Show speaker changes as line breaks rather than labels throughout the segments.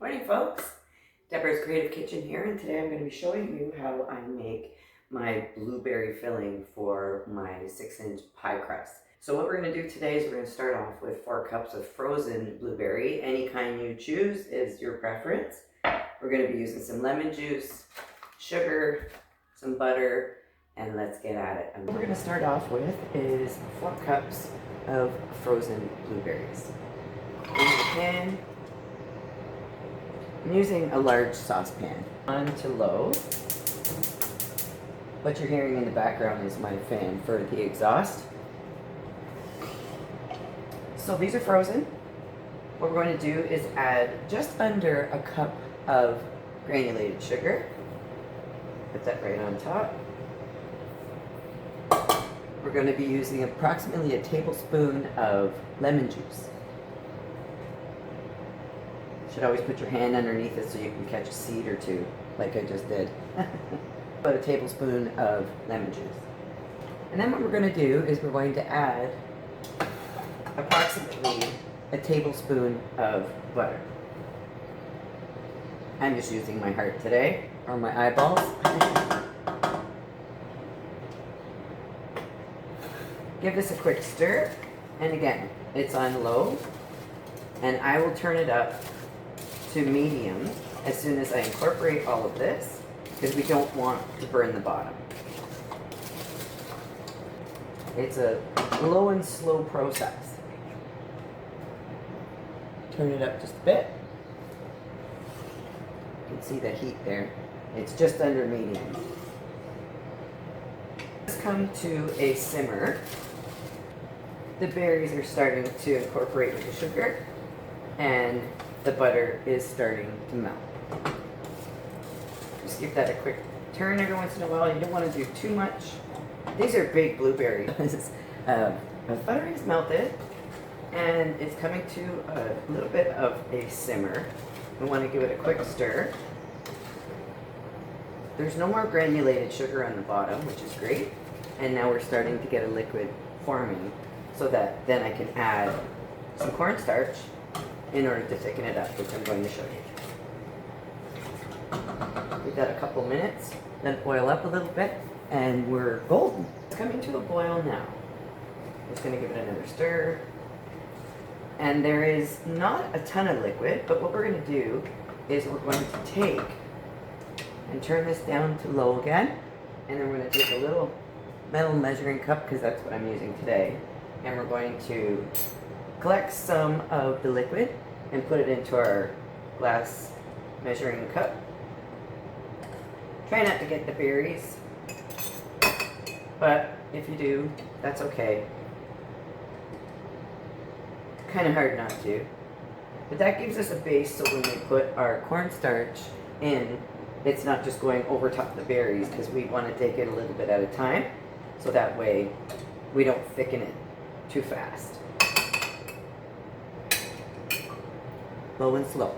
Morning folks, Deborah's Creative Kitchen here, and today I'm going to be showing you how I make my blueberry filling for my 6-inch pie crust. So what we're going to do today is we're going to start off with 4 cups of frozen blueberry. Any kind you choose is your preference. We're going to be using some lemon juice, sugar, some butter, and let's get at it. What we're going to start off with is 4 cups of frozen blueberries. In the pan, I'm using a large saucepan. On to low. What you're hearing in the background is my fan for the exhaust. So these are frozen. What we're going to do is add just under a cup of granulated sugar. Put that right on top. We're going to be using approximately a tablespoon of lemon juice. Should always put your hand underneath it so you can catch a seed or two, like I just did. About a tablespoon of lemon juice. And then what we're going to do is we're going to add approximately a tablespoon of butter. I'm just using my heart today, or my eyeballs. Give this a quick stir, and again, it's on low, and I will turn it up to medium as soon as I incorporate all of this, because we don't want to burn the bottom. It's a low and slow process. Turn it up just a bit. You can see the heat there. It's just under medium. Let's come to a simmer. The berries are starting to incorporate with the sugar, and the butter is starting to melt. Just give that a quick turn every once in a while. You don't want to do too much. These are big blueberries. The butter is melted and it's coming to a little bit of a simmer. We want to give it a quick stir. There's no more granulated sugar on the bottom, which is great. And now we're starting to get a liquid forming, so that then I can add some cornstarch in order to thicken it up, which I'm going to show you. Give that a couple minutes, let it boil up a little bit, and we're golden. It's coming to a boil now. Just going to give it another stir. And there is not a ton of liquid, but what we're going to do is we're going to take and turn this down to low again, and then we're going to take a little metal measuring cup, because that's what I'm using today, and we're going to collect some of the liquid and put it into our glass measuring cup. Try not to get the berries, but if you do, that's okay. Kind of hard not to. But that gives us a base, so when we put our cornstarch in, it's not just going over top the berries, because we want to take it a little bit at a time, so that way we don't thicken it too fast. Low and slow.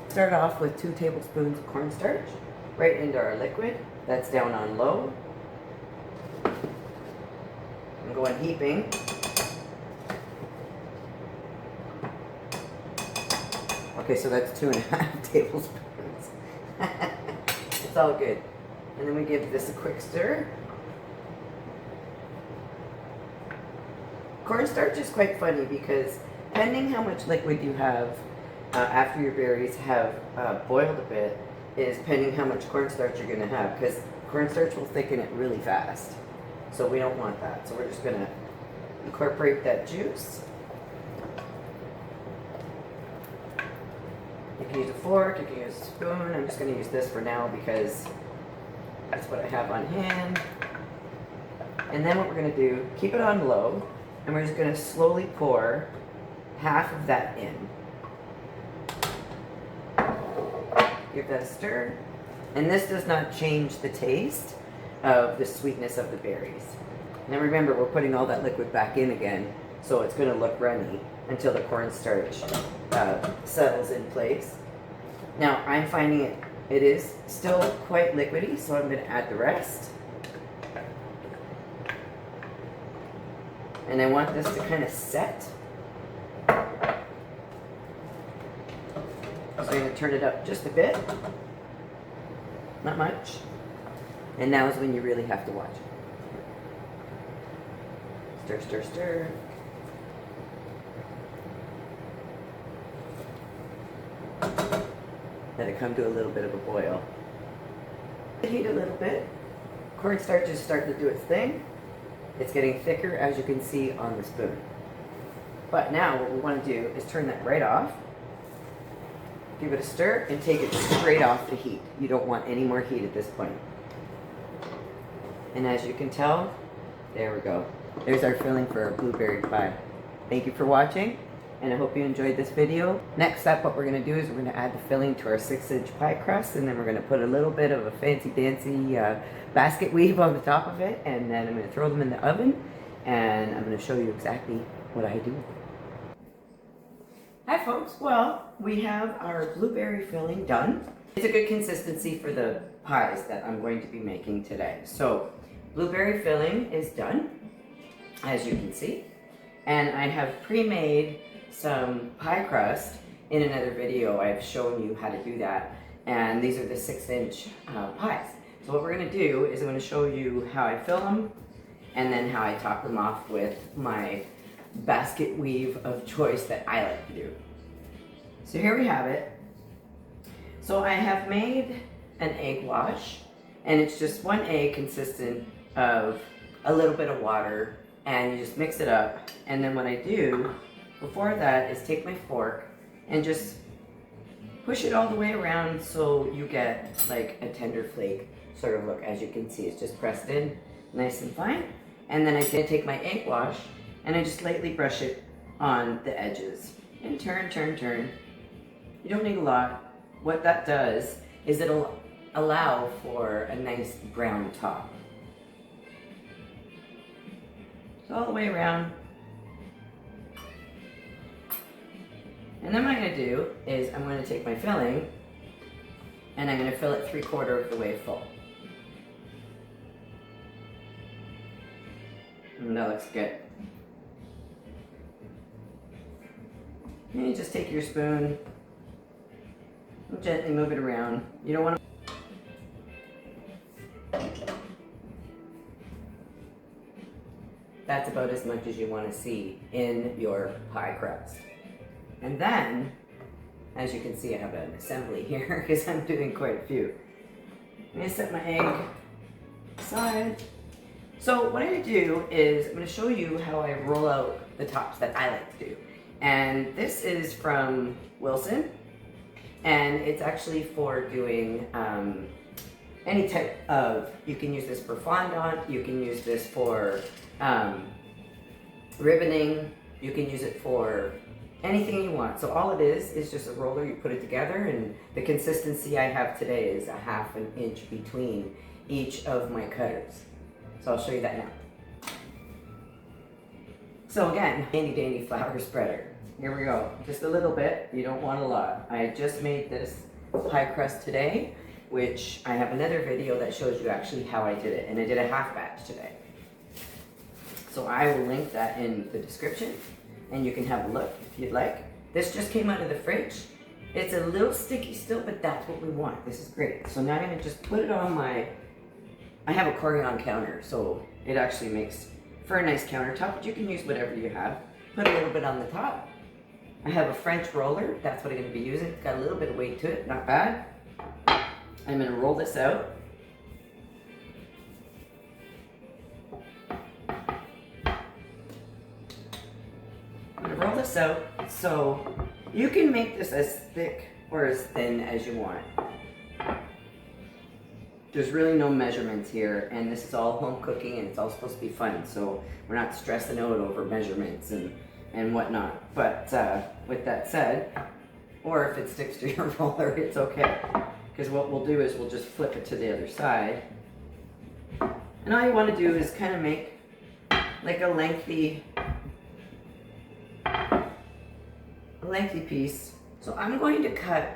Start off with 2 tablespoons of cornstarch right into our liquid. That's down on low. I'm going heaping. Okay, so that's 2.5 tablespoons. It's all good. And then we give this a quick stir. Cornstarch is quite funny because depending how much liquid you have after your berries have boiled a bit, is depending how much cornstarch you're going to have, because cornstarch will thicken it really fast. So we don't want that. So we're just going to incorporate that juice. You can use a fork, you can use a spoon. I'm just going to use this for now because that's what I have on hand. And then what we're going to do, keep it on low, and we're just going to slowly pour half of that in. Give that a stir. And this does not change the taste of the sweetness of the berries. Now remember, we're putting all that liquid back in again, so it's going to look runny until the cornstarch settles in place. Now I'm finding it is still quite liquidy, so I'm going to add the rest. And I want this to kind of set. So I'm going to turn it up just a bit. Not much. And now is when you really have to watch it. Stir, stir, stir. Let it come to a little bit of a boil. Heat a little bit. Cornstarch is starting to do its thing. It's getting thicker, as you can see on the spoon. But now what we want to do is turn that right off. Give it a stir and take it straight off the heat. You don't want any more heat at this point. And as you can tell, there we go. There's our filling for our blueberry pie. Thank you for watching, and I hope you enjoyed this video. Next up, what we're going to do is we're going to add the filling to our 6-inch pie crust, and then we're going to put a little bit of a fancy-dancy basket weave on the top of it, and then I'm going to throw them in the oven, and I'm going to show you exactly what I do. Hi folks, well, we have our blueberry filling done. It's a good consistency for the pies that I'm going to be making today. So, blueberry filling is done, as you can see. And I have pre-made some pie crust. In another video, I've shown you how to do that. And these are the 6-inch pies. So what we're gonna do is I'm gonna show you how I fill them, and then how I top them off with my basket weave of choice that I like to do. So here we have it. So I have made an egg wash, and it's just 1 egg consistent of a little bit of water, and you just mix it up. And then what I do before that is take my fork and just push it all the way around so you get like a tender flake sort of look. As you can see, it's just pressed in nice and fine. And then I take my egg wash and I just lightly brush it on the edges and turn, turn, turn. You don't need a lot. What that does is it'll allow for a nice brown top. So all the way around. And then what I'm going to do is I'm going to take my filling and I'm going to fill it 3/4 of the way full. And that looks good. And you just take your spoon and gently move it around. You don't want to. That's about as much as you want to see in your pie crust. And then, as you can see, I have an assembly here because I'm doing quite a few. I'm going to set my egg aside. So what I'm going to do is I'm going to show you how I roll out the tops that I like to do. And this is from Wilton, and it's actually for doing any type of, you can use this for fondant, you can use this for ribboning, you can use it for anything you want. So all it is just a roller, you put it together, and the consistency I have today is 1/2 inch between each of my cutters. So I'll show you that now. So again, handy dandy flour spreader. Here we go, just a little bit, you don't want a lot. I just made this pie crust today, which I have another video that shows you actually how I did it, and I did a half batch today. So I will link that in the description, and you can have a look if you'd like. This just came out of the fridge. It's a little sticky still, but that's what we want. This is great. So now I'm gonna just put it on I have a Corian counter, so it actually makes for a nice countertop, but you can use whatever you have. Put a little bit on the top. I have a French roller, that's what I'm gonna be using. It's got a little bit of weight to it, not bad. I'm gonna roll this out. I'm gonna roll this out so you can make this as thick or as thin as you want. There's really no measurements here, and this is all home cooking, and it's all supposed to be fun, so we're not stressing out over measurements and whatnot. But with that said, or if it sticks to your roller, it's okay. Because what we'll do is we'll just flip it to the other side. And all you want to do is kind of make like a lengthy piece. So I'm going to cut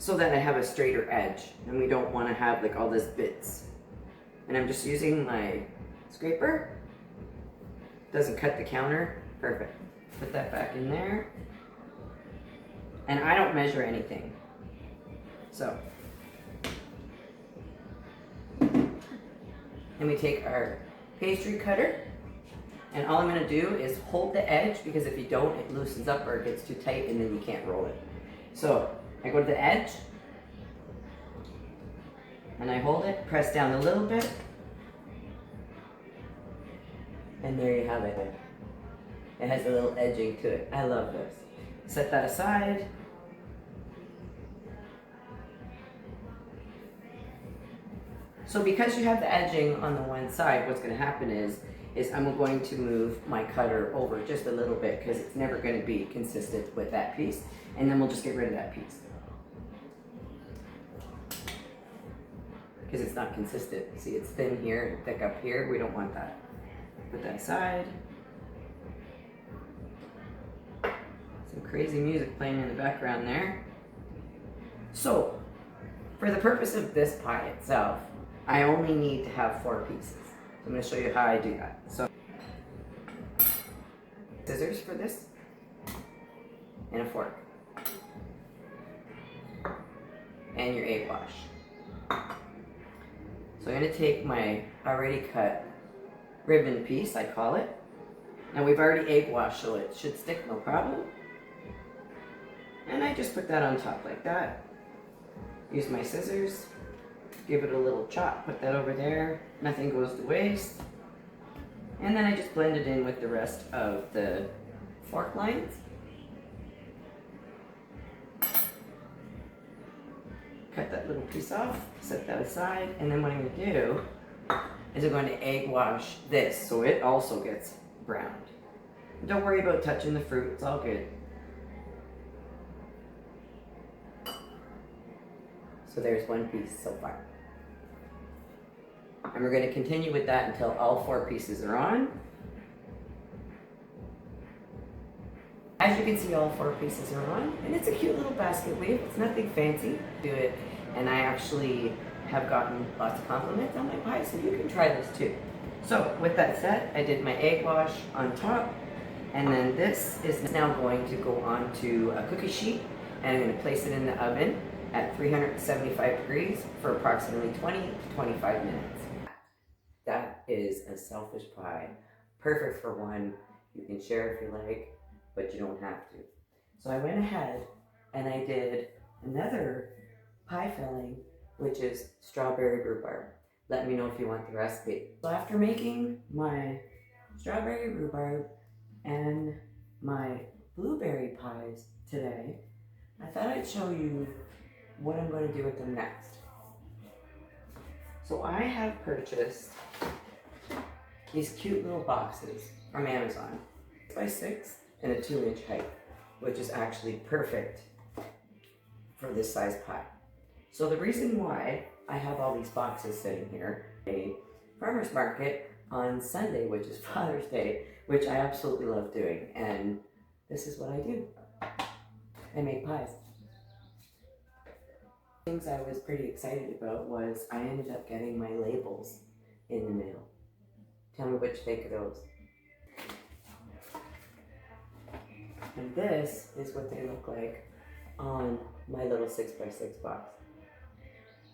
so that I have a straighter edge, and we don't want to have like all this bits. And I'm just using my scraper. Doesn't cut the counter. Perfect. Put that back in there. And I don't measure anything. So, and we take our pastry cutter, and all I'm going to do is hold the edge, because if you don't, it loosens up or it gets too tight and then you can't roll it. So I go to the edge and I hold it, press down a little bit, and there you have it. It has a little edging to it. I love this. Set that aside. So because you have the edging on the one side, what's going to happen is I'm going to move my cutter over just a little bit, because it's never going to be consistent with that piece, and then we'll just get rid of that piece. Because it's not consistent. See, it's thin here and thick up here. We don't want that. Put that aside. Some crazy music playing in the background there. So, for the purpose of this pie itself, I only need to have 4 pieces. I'm going to show you how I do that. So, scissors for this, and a fork, and your egg wash. So I'm going to take my already cut ribbon piece, I call it. Now we've already egg washed, so it should stick no problem. And I just put that on top like that. Use my scissors, give it a little chop, put that over there. Nothing goes to waste. And then I just blend it in with the rest of the fork lines. Cut that little piece off, set that aside, and then what I'm going to do is I'm going to egg wash this so it also gets browned. Don't worry about touching the fruit, it's all good. So there's one piece so far. And we're going to continue with that until all 4 pieces are on. As you can see, all 4 pieces are on, and it's a cute little basket weave. It's nothing fancy. Do it, and I actually have gotten lots of compliments on my pie, so you can try this too. So with that said, I did my egg wash on top, and then this is now going to go onto a cookie sheet, and I'm going to place it in the oven at 375 degrees for approximately 20 to 25 minutes. That is a selfish pie, perfect for one. You can share if you like, but you don't have to. So I went ahead and I did another pie filling, which is strawberry rhubarb. Let me know if you want the recipe. So after making my strawberry rhubarb and my blueberry pies today, I thought I'd show you what I'm going to do with them next. So I have purchased these cute little boxes from Amazon, 6x6 and a 2-inch height, which is actually perfect for this size pie. So the reason why I have all these boxes sitting here, a farmer's market on Sunday, which is Father's Day, which I absolutely love doing, and this is what I do. I make pies. Things I was pretty excited about was I ended up getting my labels in the mail. Tell me what you think of those. And this is what they look like on my little 6x6 box.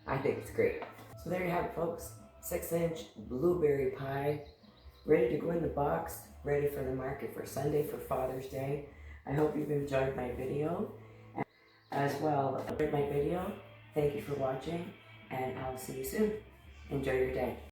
I think it's great. So there you have it, folks. 6-inch blueberry pie, ready to go in the box, ready for the market for Sunday for Father's Day. I hope you've enjoyed my video. As well, enjoyed my video. Thank you for watching, and I'll see you soon. Enjoy your day.